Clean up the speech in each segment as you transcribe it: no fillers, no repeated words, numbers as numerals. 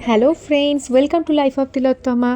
Hello friends, welcome to life of Tilottama.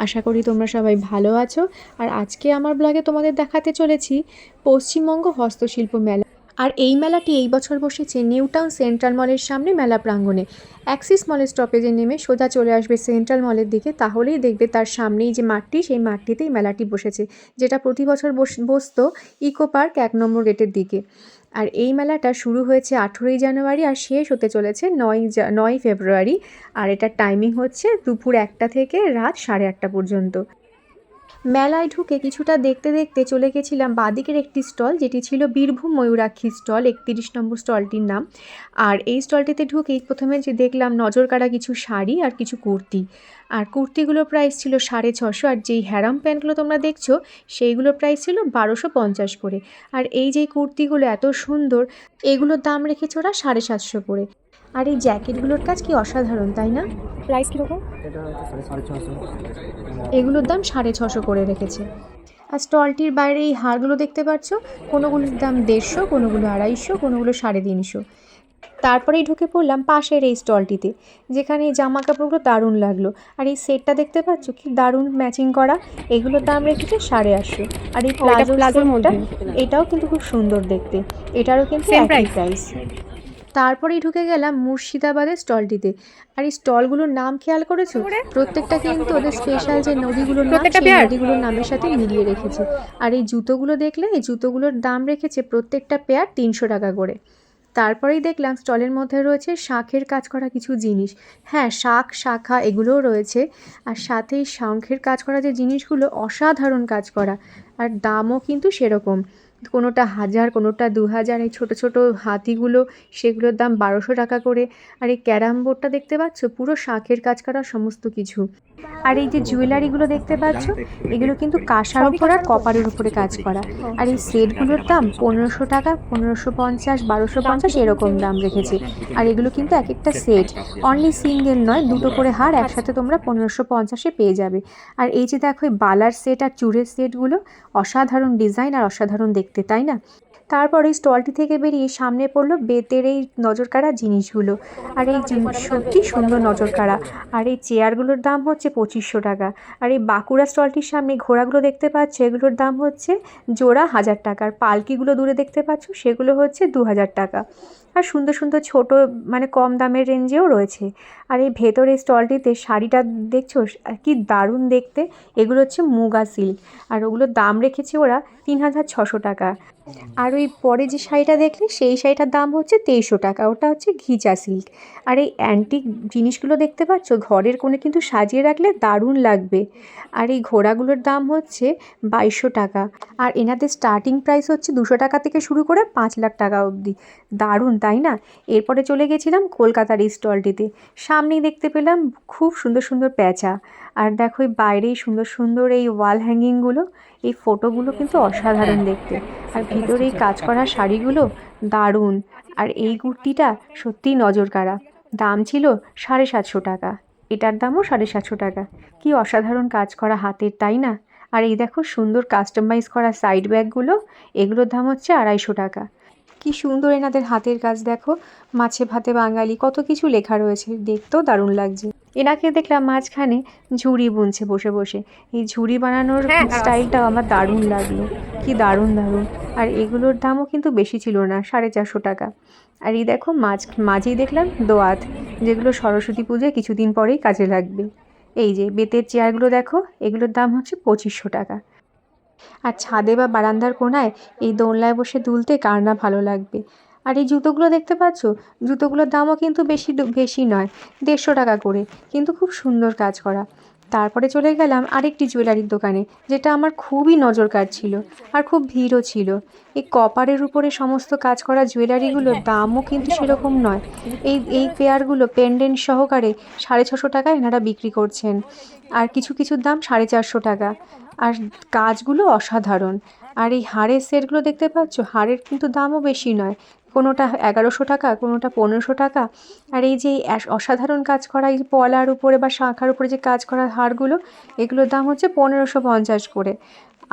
আশা করি তোমরা সবাই ভালো আছো। আর আজকে আমার ব্লগে তোমাদের দেখাতে চলেছি পশ্চিমবঙ্গ হস্তশিল্প মেলা। আর এই মেলাটি এই বছর বসেছে নিউ টাউন সেন্ট্রাল মলের সামনে মেলা প্রাঙ্গণে। অ্যাক্সিস মলের স্টপেজে নেমে সোজা চলে আসবে সেন্ট্রাল মলের দিকে, তাহলেই দেখবে তার সামনেই যে মাঠটি, সেই মাঠটিতেই মেলাটি বসেছে, যেটা প্রতি বছর বসতো ইকো পার্ক 1 নম্বর গেটের দিকে। আর এই মেলাটা শুরু হয়েছে 18ই জানুয়ারি আর শেষ হতে চলেছে 9ই ফেব্রুয়ারি। আর এটার টাইমিং হচ্ছে দুপুর 1টা থেকে রাত 8:30 পর্যন্ত। মেলায় ঢুকে কিছুটা দেখতে দেখতে চলে গেছিলাম বাদিকের একটি স্টল, যেটি ছিল বীরভূম ময়ূরাক্ষী স্টল, 31 নম্বর স্টলটির নাম। আর এই স্টলটিতে ঢুকেই প্রথমে যে দেখলাম নজর কাড়া কিছু শাড়ি আর কিছু কুর্তি। আর কুর্তিগুলোর প্রাইস ছিল 650, আর যেই হ্যারাম প্যান্টগুলো তোমরা দেখছো সেইগুলোর প্রাইস ছিল 1250 করে। আর এই যে কুর্তিগুলো এত সুন্দর, এগুলোর দাম রেখেছে ওরা 750 করে। আর এই জ্যাকেটগুলোর কাজ কি অসাধারণ, তাই না? প্রাইস কীরকম? এগুলোর দাম 650 করে রেখেছে। আর স্টলটির বাইরে এই হারগুলো দেখতে পাচ্ছ, কোনোগুলোর দাম 150, কোনোগুলো 250, কোনোগুলো 350। তারপরেই ঢুকে পড়লাম পাশের এই স্টলটিতে, যেখানে এই জামা কাপড়গুলো দারুণ লাগলো। আর এই সেটটা দেখতে পাচ্ছ কি দারুণ ম্যাচিং করা, এগুলোর দাম রেখেছে 850। আর এই প্লাজোর মধ্যে এটাও কিন্তু খুব সুন্দর দেখতে, এটারও কিন্তু একই প্রাইস। তারপরেই ঢুকে গেলাম মুর্শিদাবাদের স্টলটিতে। আর এই স্টলগুলোর নাম খেয়াল করেছো? প্রত্যেকটা কিন্তু ওদের স্পেশাল যে নদীগুলোর নাম, সেই নদীগুলোর নামের সাথে মিলিয়ে রেখেছে। আর এই জুতোগুলো দেখলে, এই জুতোগুলোর দাম রেখেছে প্রত্যেকটা পেয়ার 300 টাকা করে। তারপরেই দেখলাম স্টলের মধ্যে রয়েছে শাঁখের কাজ করা কিছু জিনিস। হ্যাঁ, শাঁখ, শাঁখা এগুলোও রয়েছে। আর সাথে এই শঙ্খের কাজ করা যে জিনিসগুলো, অসাধারণ কাজ করা। আর দামও কিন্তু সেরকম, কোনোটা 1000, কোনোটা 2000। এই ছোটো ছোটো হাতিগুলো, সেগুলোর দাম 1200 টাকা করে। আর এই ক্যারাম বোর্ডটা দেখতে পাচ্ছ, পুরো শাঁখের কাজ করা সমস্ত কিছু। আর এই যে জুয়েলারিগুলো দেখতে পাচ্ছ, এগুলো কিন্তু কাঁসার উপর আর কপারের উপরে কাজ করা। আর এই সেটগুলোর দাম 1500 টাকা, 1550, 1250 এরকম দাম রেখেছে। আর এগুলো কিন্তু এক একটা সেট, অনলি সিঙ্গেল নয়, দুটো করে হার একসাথে তোমরা 1550-এ পেয়ে যাবে। আর এই যে দেখো এই বালার সেট আর চূড়ের সেটগুলো, অসাধারণ ডিজাইন আর অসাধারণ দেখতে, তাই না? তারপর এই স্টলটি থেকে বেরিয়ে সামনে পড়লো বেতের এই নজর কাড়া জিনিসগুলো। আর এই সত্যি সুন্দর নজর কাড়া। আর এই চেয়ারগুলোর দাম হচ্ছে 2500 টাকা। আর এই বাঁকুড়া স্টলটির সামনে ঘোড়াগুলো দেখতে পাচ্ছ, এগুলোর দাম হচ্ছে জোড়া 1000 টাকা। আর পালকিগুলো দূরে দেখতে পাচ্ছ, সেগুলো হচ্ছে 2000 টাকা। আর সুন্দর সুন্দর ছোটো, মানে কম দামের রেঞ্জেও রয়েছে। আর এই ভেতরে স্টলটিতে শাড়িটা দেখছো কি দারুণ দেখতে, এগুলো হচ্ছে মুগা সিল্ক। আর ওগুলোর দাম রেখেছে ওরা 3600 টাকা। আর ওই পরে যে শাড়িটা দেখলে, সেই শাড়িটার দাম হচ্ছে 2300 টাকা, ওটা হচ্ছে ঘিচা সিল্ক। আর এই অ্যান্টিক জিনিসগুলো দেখতে পাচ্ছ, ঘরের কোণে কিন্তু সাজিয়ে রাখলে দারুণ লাগবে। আর এই ঘোড়াগুলোর দাম হচ্ছে 2200 টাকা। আর এনাদের স্টার্টিং প্রাইস হচ্ছে 200 টাকা থেকে শুরু করে 5 লাখ টাকা অবধি। দারুণ, তাই না? এরপরে চলে গেছিলাম কলকাতার এই স্টলটিতে। সামনেই দেখতে পেলাম খুব সুন্দর সুন্দর প্যাঁচা। আর দেখো এই বাইরেই সুন্দর সুন্দর এই ওয়াল হ্যাঙ্গিংগুলো, এই ফটোগুলো কিন্তু অসাধারণ দেখতে। আর ভিতরে এই কাজ করা শাড়িগুলো দারুণ। আর এই কুর্তিটা সত্যিই নজর কাড়া, দাম ছিল 750 টাকা, এটার দামও 750 টাকা। কি অসাধারণ কাজ করা হাতের, তাই না? আর এই দেখো সুন্দর কাস্টমাইজ করা সাইড ব্যাগগুলো, এগুলোর দাম হচ্ছে 250 টাকা। কি সুন্দর এনাদের হাতের কাজ দেখো, মাছে ভাতে বাঙালি কত কিছু লেখা রয়েছে, দেখতেও দারুণ লাগছে। এনাকে দেখলাম মাঝখানে ঝুড়ি বুনছে বসে বসে। এই ঝুড়ি বানানোর স্টাইলটাও আমার দারুণ লাগলো, কি দারুণ দারুণ। আর এগুলোর দামও কিন্তু বেশি ছিল না, 450 টাকা। আর এই দেখো মাঝেই দেখলাম দোয়াত, যেগুলো সরস্বতী পুজোয় কিছুদিন পরেই কাজে লাগবে। এই যে বেতের চেয়ারগুলো দেখো, এগুলোর দাম হচ্ছে 2500 টাকা। আর ছাদে বা বারান্দার কোণায় এই দোলনায় বসে দুলতে কার না ভালো লাগবে। আর এই জুতোগুলো দেখতে পাচ্ছ, জুতোগুলোর দামও কিন্তু বেশি নয়, 150 টাকা করে, কিন্তু খুব সুন্দর কাজ করা। তারপরে চলে গেলাম আরেকটি জুয়েলারির দোকানে, যেটা আমার খুবই নজর কাড়ছিল। আর খুব ভিড়ও ছিল। এই কপারের উপরে সমস্ত কাজ করা জুয়েলারিগুলোর দামও কিন্তু সেরকম নয়। এই পেয়ারগুলো পেন্ডেন্ট সহকারে 650 টাকায় এনারা বিক্রি করছেন। আর কিছু কিছুর দাম 450 টাকা। আর কাজগুলো অসাধারণ। আর এই হাড়ের সেটগুলো দেখতে পাচ্ছ, হাড়ের কিন্তু দামও বেশি নয়, কোনোটা 1100 টাকা, কোনোটা 1500 টাকা। আর এই যে অসাধারণ কাজ করা এই পলার উপরে বা শাঁখার উপরে যে কাজ করা হারগুলো, এগুলোর দাম হচ্ছে 1550 করে।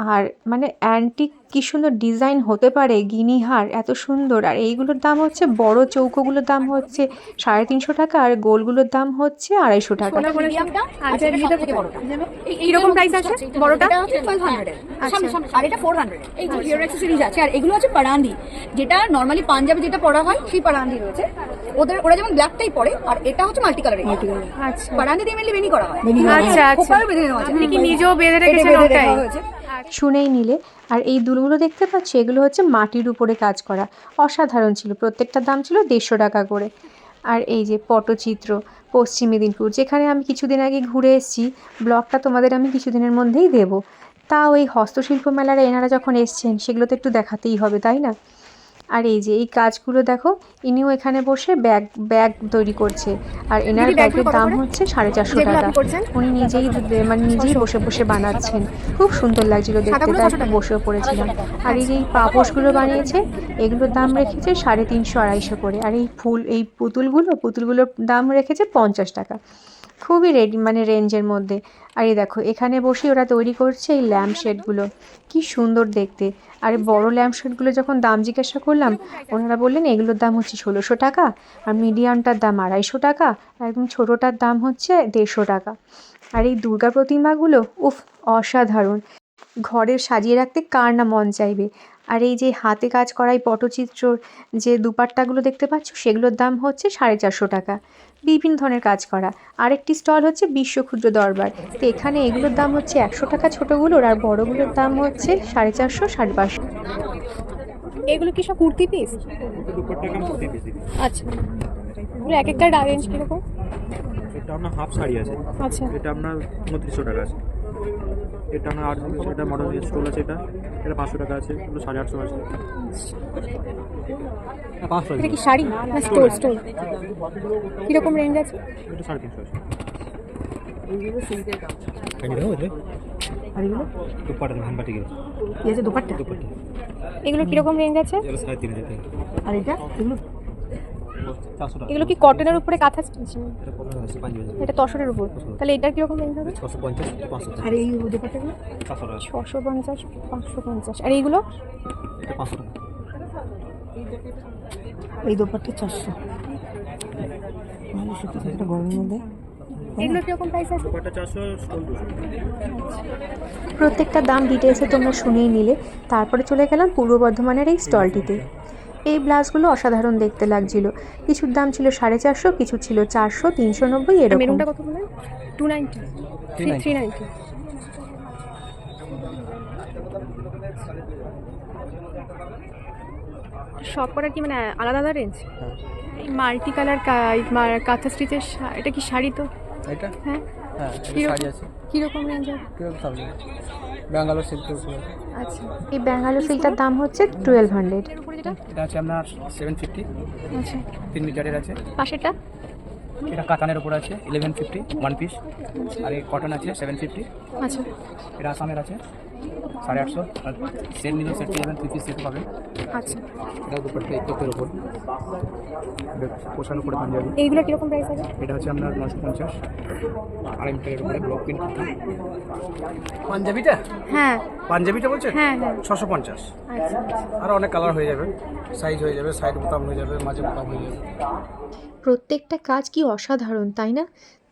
আর মানে অ্যান্টিক কী সুন্দর ডিজাইন হতে পারে, গিনিহার এত সুন্দর। আর এইগুলোর দাম হচ্ছে, বড় চৌকোগুলোর দাম হচ্ছে 350 টাকা, আর গোলগুলোর দাম হচ্ছে 250 টাকা। কিরকম প্রাইস আছে বড়টা? 1200 আর এটা 400। এই যে হিয়ার অ্যাক্সেসরিজ আছে, আর এগুলো আছে পারান্দি, যেটা নরমালি পাঞ্জাবে যেটা পরা হয় সেই পারান্দি রয়েছে। ওরা যেমন ব্ল্যাকটাই পরে, আর এটা হচ্ছে মাল্টি কালার। আচ্ছা, পারান্দি দিয়ে মেনলি বেনি করা হয়। আচ্ছা আচ্ছা, খোপায়ও বেঁধে দেওয়া আছে, কি নিজেও বেঁধে রেখেছেন ওটাই হয়েছে। শুনেই নিলে। আর এই দুলগুলো দেখতে পাচ্ছি, এগুলো হচ্ছে মাটির উপরে কাজ করা, অসাধারণ ছিল। প্রত্যেকটা দাম ছিল 150 টাকা করে। আর এই যে পটচিত্র, পশ্চিম মেদিনীপুর, যেখানে আমি কিছুদিন আগে ঘুরে এসেছি, ব্লগটা তোমাদের আমি কিছুদিনের মধ্যেই দেবো। তাও এই হস্তশিল্প মেলার এনারা যখন এসছেন, সেগুলো তো একটু দেখাতেই হবে, তাই না? আর এই যে এই কাজগুলো দেখো, ইনিও এখানে বসে ব্যাগ তৈরি করছে। আর এনার ব্যাগের দাম হচ্ছে 450 টাকা। উনি নিজেই বসে বসে বানাচ্ছেন, খুব সুন্দর লাগছিল দেখতে, তাই একটু বসেও পড়েছিলাম। আর এই যে এই পাপোশগুলো বানিয়েছে, এগুলোর দাম রেখেছে 350-250 করে। আর এই পুতুলগুলোর দাম রেখেছে 50 টাকা। খুবই রেঞ্জের মধ্যে। আর এই দেখো, এখানে বসে ওরা তৈরি করছে এই ল্যাম্পশেডগুলো, কি সুন্দর দেখতে। আর বড় ল্যাম্পশেডগুলো যখন দাম জিজ্ঞাসা করলাম, ওনারা বললেন এগুলোর দাম হচ্ছে 1600 টাকা, আর মিডিয়ামটার দাম 250 টাকা, আর একদম ছোটোটার দাম হচ্ছে 150 টাকা। আর এই দুর্গা প্রতিমাগুলো উফ, অসাধারণ। ঘরে সাজিয়ে রাখতে কার না মন চাইবে। আর এই যে হাতে কাজ করা এই পটচিত্রর যে দুপাট্টাগুলো দেখতে পাচ্ছ, সেগুলোর দাম হচ্ছে 450 টাকা, বিভিন্ন ধরনের কাজ করা। আরেকটি স্টল হচ্ছে বিশ্ব ক্ষুদ্র দরবার, তো এখানে এগুলোর দাম হচ্ছে 100 টাকা ছোটোগুলোর, আর বড়গুলোর দাম হচ্ছে 450-550। এগুলো কি সব কুর্তি পিস? আচ্ছা, এগুলো এক একটা রেঞ্জ কিরকম? এটা আপনার হাফ শাড়ি আছে। আচ্ছা, এটা আপনার 2900 টাকা আছে। এটা আপনার 800 আছে। এটা মডেল স্টোল আছে। এটা 500 টাকা আছে। এগুলো 850 আছে। এটা কি শাড়ি না স্টোল? কিরকম রেঞ্জ আছে? এটা 350 আছে। আর এগুলো দুপাট্টা ধানবাটি গেছে। কি আছে? দোপাট্টা। এগুলো কিরকম রেঞ্জ আছে? এটা 3500 টাকা। আর এটা এগুলো 400 টাকা। এগুলো কি কটনের উপরে কাঁথা স্টিচ? এটা 15 আছে 5000। এটা তসরের উপর, তাহলে এটার কিরকম রেঞ্জ হবে? 650 500 টাকা। আর এই দোপাট্টাগুলো 400 টাকা। 650 550। আর এইগুলো? এটা 500 টাকা। এই দোপাট্টা 400। ভালো সুতি থাকে, এটা গরমের মধ্যে। এগুলো কিরকম প্রাইস আছে? দুপাট্টা 400, স্টোল 200। প্রত্যেকটা দাম ডিটেলসে তোমরা শুনেই নিলে। তারপরে চলে গেলাম পূর্ব বর্ধমানের এই স্টলটিতে। এই ব্লাউজগুলো অসাধারণ দেখতে লাগছিল। কিছুর দাম ছিল 450, কিছু ছিল 400, 390 এরকম। মেরুনটা কত বলেন? 290, 390। সব করার কি মানে আলাদা আলাদা রেঞ্জ? এই মাল্টি কালার কাঁথা স্টিচের এটা কি শাড়ি তো? এটা হ্যাঁ, হ্যাঁ, এটা শাড়ি আছে। কিরকম রেঞ্জ আছে? ব্যাঙ্গালোর সিল্কের উপরে। আচ্ছা, এই ব্যাঙ্গালোর সিল্কটার দাম হচ্ছে 1200। এর উপরে যেটা? এটা আছে আপনার 750, আচ্ছা, 3 মিটারের আছে। পাশেরটা? এটা কাতানের উপর আছে 1150 ওয়ান পিস। আর এই কটন আছে 750। আচ্ছা, এটা আসামের আছে 850। আর সেট নিলে সেট পেয়ে যাবেন, 3 পিস সেট পাবেন। আচ্ছা। এটা দুপাট্টা ইকোপের উপর, পোষার উপরে পাঞ্জাবি। এইগুলো কিরকম প্রাইস আছে? এটা হচ্ছে আপনার 950, 2.5 মিটারের উপরে ব্লক প্রিন্ট। পাঞ্জাবিটা হ্যাঁ বলছেন? হ্যাঁ হ্যাঁ। 650। আচ্ছা, আরও অনেক কালার হয়ে যাবে, সাইজ হয়ে যাবে, সাইড বোতাম হয়ে যাবে, মাঝে বোতাম হয়ে যাবে। প্রত্যেকটা কাজ কি অসাধারণ, তাই না?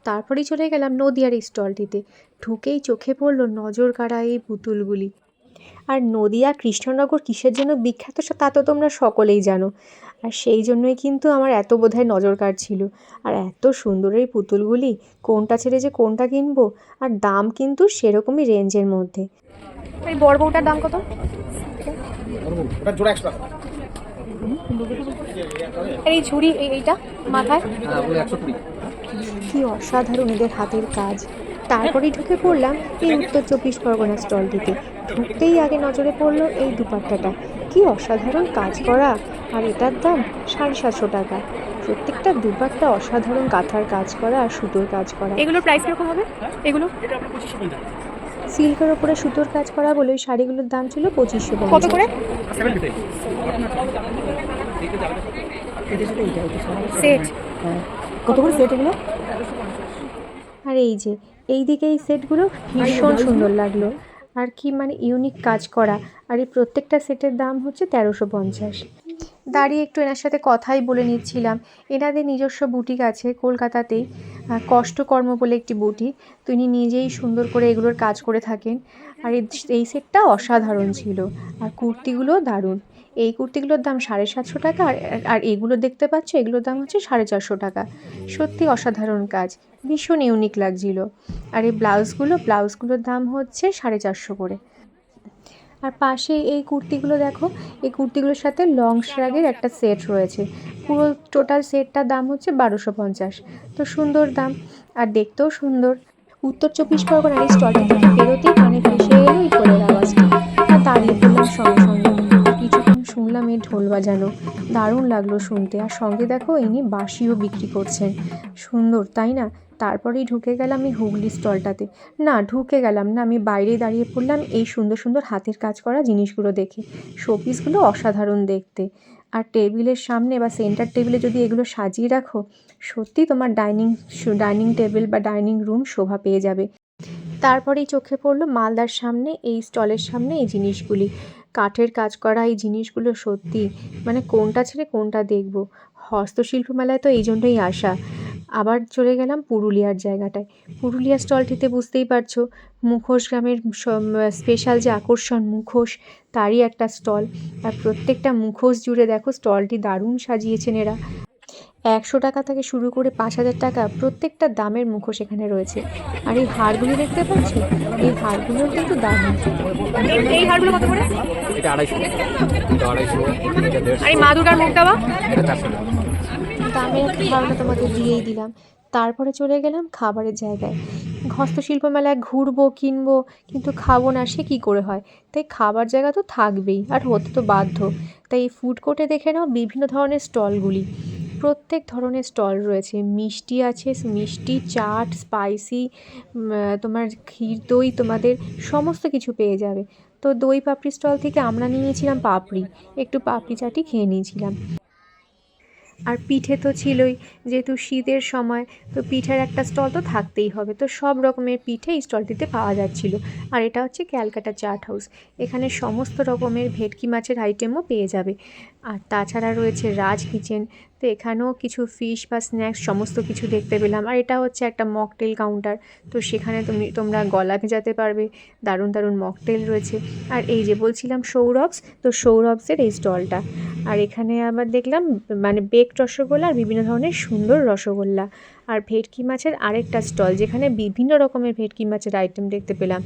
তারপরেই চলে গেলাম নদিয়ার এই স্টলটিতে। ঢুকেই চোখে পড়লো নজর কাড়া এই পুতুলগুলি। আর নদিয়া কৃষ্ণনগর কিসের জন্য বিখ্যাত তা তো তোমরা সকলেই জানো। আর সেই জন্যই কিন্তু আমার এত বোধহয় নজর কাড়ছিল। আর এত সুন্দর এই পুতুলগুলি, কোনটা ছেড়ে যে কোনটা কিনবো। আর দাম কিন্তু সেরকমই রেঞ্জের মধ্যে। এই বড় বউটার দাম কত? ওটা জোড়া 100 টাকা। আর এই ঝুড়ি এইটা মাথায়? হ্যাঁ, ওগুলো 120। কি অসাধারণ এদের হাতের কাজ। তারপরেই ঢুকে পড়লাম এই উত্তর 24 পরগনা স্টলটিতে। ঢুকতেই আগে নজরে পড়লো এই দুপাট্টাটা, কি অসাধারণ কাজ করা। আর এটার দাম 750 টাকা। প্রত্যেকটা দুপাট্টা অসাধারণ কাঁথার কাজ করা আর সুতোর কাজ করা। এগুলোর প্রাইস কিরকম হবে? এগুলো সিল্কের ওপরে সুতোর কাজ করা বলে ওই শাড়িগুলোর দাম ছিল 2550। কত করে সেট? হ্যাঁ, কত করে সেট এগুলো? আর এই যে এই দিকে এই সেটগুলো ভীষণ সুন্দর লাগলো। আর কি মানে ইউনিক কাজ করা। আর এই প্রত্যেকটা সেটের দাম হচ্ছে 1350। দাঁড়িয়ে একটু এনার সাথে কথাই বলে নিচ্ছিলাম। এনাদের নিজস্ব বুটিক আছে কলকাতাতেই, কষ্টকর্ম বলে একটি বুটিক। তো ইনি নিজেই সুন্দর করে এগুলোর কাজ করে থাকেন। আর এই সেটটা অসাধারণ ছিল। আর কুর্তিগুলোও দারুণ। এই কুর্তিগুলোর দাম 750 টাকা, আর এগুলো দেখতে পাচ্ছ এগুলোর দাম হচ্ছে 450 টাকা। সত্যি অসাধারণ কাজ, ভীষণ ইউনিক লাগছিল। আর এই ব্লাউজগুলোর দাম হচ্ছে 450 করে। আর পাশে এই কুর্তিগুলো দেখো, এই কুর্তিগুলোর সাথে লং শ্রাগের একটা সেট রয়েছে। পুরো টোটাল সেটটার দাম হচ্ছে 1250। তো সুন্দর দাম, আর দেখতেও সুন্দর। উত্তর 24 পরগনার এই স্টলটা থেকে বেরোতেই কানে ভেসে এলো এই ঢোলের আওয়াজটা। আর দাঁড়িয়ে পড়লাম সঙ্গে সঙ্গে। কিছুক্ষণ শুনলাম এই ঢোল বাজানো, দারুণ লাগলো শুনতে। আর সঙ্গে দেখো ইনি বাঁশিও বিক্রি করছেন, সুন্দর তাই না? তারপরেই ঢুকে গেলাম এই হুগলি স্টলটাতে। না, ঢুকে গেলাম না, আমি বাইরেই দাঁড়িয়ে পড়লাম এই সুন্দর সুন্দর হাতের কাজ করা জিনিসগুলো দেখে। শোপিসগুলো অসাধারণ দেখতে। আর টেবিলের সামনে বা সেন্টার টেবিলে যদি এগুলো সাজিয়ে রাখো, সত্যি তোমার ডাইনিং টেবিল বা ডাইনিং রুম শোভা পেয়ে যাবে। তারপরেই চোখে পড়লো মালদার সামনে এই স্টলের সামনে এই জিনিসগুলি, কাঠের কাজ করা এই জিনিসগুলো। সত্যি মানে কোনটা ছেড়ে কোনটা দেখব। হস্তশিল্প মেলায় তো এই জন্যই আসা। আবার চলে গেলাম পুরুলিয়ার জায়গাটায়। পুরুলিয়া স্টলটিতে বুঝতেই পারছো মুখোশ গ্রামের স্পেশাল যে আকর্ষণ মুখোশ, তারই একটা স্টল। আর প্রত্যেকটা মুখোশ জুড়ে দেখো স্টলটি দারুণ সাজিয়েছেন এরা। 100 টাকা থেকে শুরু করে 5000 টাকা প্রত্যেকটা দামের মুখোশ এখানে রয়েছে। আর এই হারগুলো দেখতে পাচ্ছ, এই হারগুলো কিন্তু দারুণ। এই হারগুলো কত করে? এটা 250, এটা 250, এটা 150, আর এই মা দুর্গার মুখ দেওয়া এটা 400 টাকা। দামের একটা ধারণা তোমাদের দিয়েই দিলাম। তারপরে চলে গেলাম খাবারের জায়গায়। হস্তশিল্প মেলায় ঘুরবো কিনবো, কিন্তু খাবো না সে কী করে হয়? তাই খাবার জায়গা তো থাকবেই, আর হতে তো বাধ্য। তাই এই ফুড কোর্টে দেখে নাও বিভিন্ন ধরনের স্টলগুলি, প্রত্যেক ধরনের স্টল রয়েছে। মিষ্টি আছে, মিষ্টি, চাট, স্পাইসি, তোমার ক্ষীর দই, তোমাদের সমস্ত কিছু পেয়ে যাবে। তো দই পাপড়ি স্টল থেকে আমরা নিয়েছিলাম পাপড়ি, একটু পাপড়ি চাটি খেয়ে নিয়েছিলাম। আর পিঠে তো ছিলই, যেহেতু শীতের সময় তো পিঠের একটা স্টল তো থাকতেই হবে। তো সব রকমের পিঠে এই স্টলটিতে পাওয়া যাচ্ছিল। আর এটা হচ্ছে ক্যালকাটা চাট হাউস, এখানে সমস্ত রকমের ভেটকি মাছের আইটেমও পেয়ে যাবে। আর তাছাড়া রয়েছে রাজ কিচেন, তো এখানেও কিছু ফিশ বা স্ন্যাক্স সমস্ত কিছু দেখতে পেলাম। আর এটা হচ্ছে একটা মকটেল কাউন্টার, তো সেখানে তোমরা গলা ভেজাতে পারবে, দারুণ দারুণ মকটেল রয়েছে। আর এই যে বলছিলাম সৌরভস, তো সৌরভসের এই স্টলটা। আর এখানে আবার দেখলাম মানে বেকড রসগোল্লা আর বিভিন্ন ধরনের সুন্দর রসগোল্লা। আর ভেটকি মাছের আরেকটা স্টল, যেখানে বিভিন্ন রকমের ভেটকি মাছের আইটেম দেখতে পেলাম।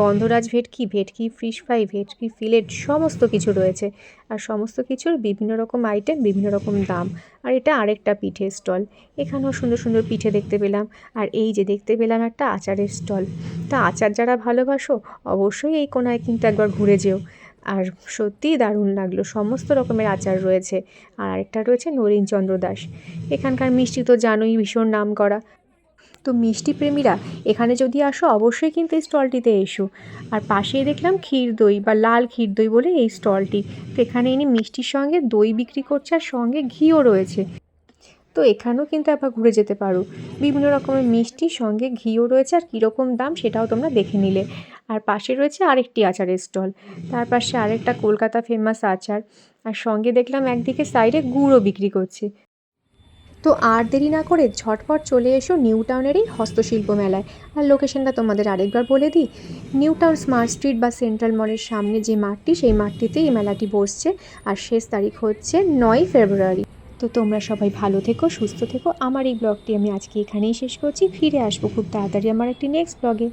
গন্ধরাজ ভেটকি, ভেটকি ফিশ ফ্রাই, ভেটকি ফিলেট সমস্ত কিছু রয়েছে। আর সমস্ত কিছুর বিভিন্ন রকম আইটেম, বিভিন্ন রকম দাম। আর এটা আরেকটা পিঠের স্টল, এখানেও সুন্দর সুন্দর পিঠে দেখতে পেলাম। আর এই যে দেখতে পেলাম একটা আচারের স্টল। তা আচার যারা ভালোবাসো অবশ্যই এই কোণায় কিন্তু একবার ঘুরে যেও। আর সত্যিই দারুণ লাগলো, সমস্ত রকমের আচার রয়েছে। আর আরেকটা রয়েছে নরেনচন্দ্র দাস, এখানকার মিষ্টি তো জানোই ভীষণ নাম করা। তো মিষ্টি প্রেমীরা এখানে যদি আসো অবশ্যই কিন্তু এই স্টলটিতে এসো। আর পাশেই দেখলাম ক্ষীর দই বা লাল ক্ষীর দই বলে এই স্টলটি। তো এখানে ইনি মিষ্টির সঙ্গে দই বিক্রি করছে, আর সঙ্গে ঘিও রয়েছে। তো এখানেও কিন্তু একবার ঘুরে যেতে পারো। বিভিন্ন রকমের মিষ্টির সঙ্গে ঘিও রয়েছে, আর কীরকম দাম সেটাও তোমরা দেখে নিলে। আর পাশে রয়েছে আরেকটি আচারের স্টল, তার পাশে আরেকটা কলকাতা ফেমাস আচার। আর সঙ্গে দেখলাম একদিকে সাইডে গুড়ও বিক্রি করছে। তো আর দেরি না করে ঝটপট চলে এসো নিউ টাউনের এই হস্তশিল্প মেলায়। আর লোকেশনটা তোমাদের আরেকবার বলে দিই, নিউ টাউন স্মার্ট স্ট্রিট বা সেন্ট্রাল মলের সামনে যে মাঠটি, সেই মাঠটিতেই এই মেলাটি বসছে। আর শেষ তারিখ হচ্ছে 9 ফেব্রুয়ারি। তো তোমরা সবাই ভালো থেকো, সুস্থ থেকো। আমার এই ব্লগটি আমি আজকে এখানেই শেষ করছি। ফিরে আসবো খুব তাড়াতাড়ি আমার একটি নেক্সট ব্লগে।